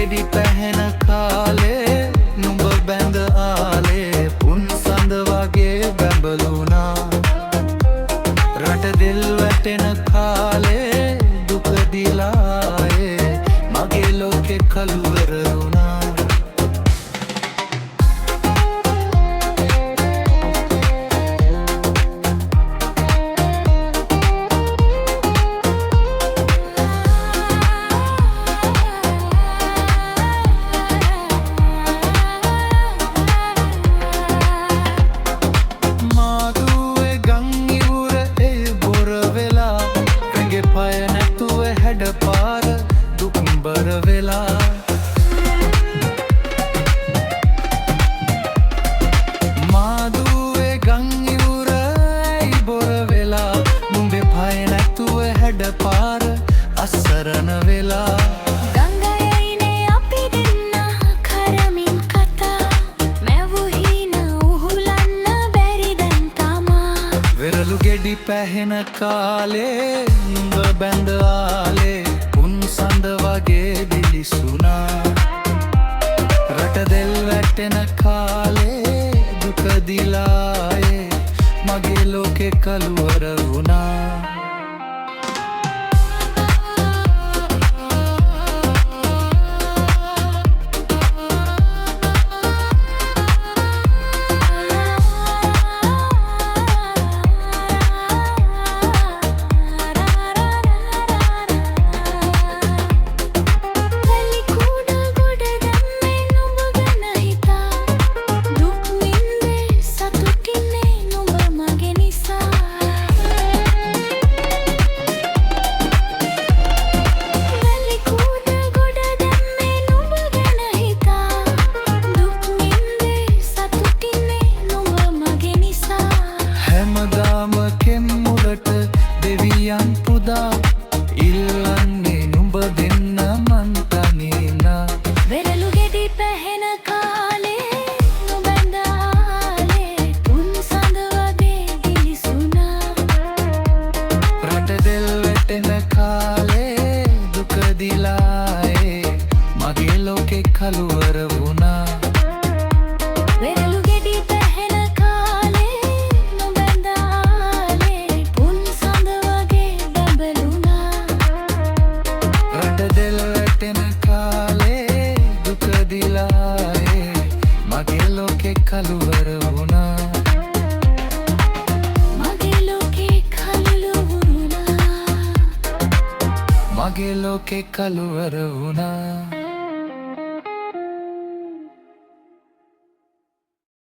ගෙඩි පැහෙන කාලේ නුඹ බැඳ ආලේ පුන් සඳ වගේ බැඹලුණා රට දෙල් වැටෙන කාලේ දුක දිලායේ මගේ ලෝකෙ කළුවර වුණා පාර දුක්බර වෙලා මාදුවේ ගං ඉවුර ඇයි බොර වෙලා නුඹේ පය නැතුව හැඩ පාර අස්සරණ වෙලා ගංගයයිනේ අපි දෙන්න කරමින් කතා මැවුහින උහුලන්න බැරි දැන් තමා වෙරළු ගෙඩි පැහෙන කාලේ නුඹ බැඳ ආලේ සඳ වගේ දිලිසුණා රට දෙල් වැටෙන කාලේ දුක දිලායේ මගේ ලෝකෙ කළුවර වුණා දෙවියන් පුදා ඉල්ලන්නේ නුඹ දෙන්න මන් තනිනා වෙරළු ගෙඩි පැහෙන කාලේ නොබැඳ ආලේ පුන් සඳ වගේ දිලිසුණා රට දෙල් වැටෙන කාලේ දුක දිලායේ මගේ ලෝකෙ කළුවර වුණා මගේ ලෝකෙ කළුවර වුණා මගේ ලෝකෙ කළුළු වුණා මගේ ලෝකෙ කළුවර වුණා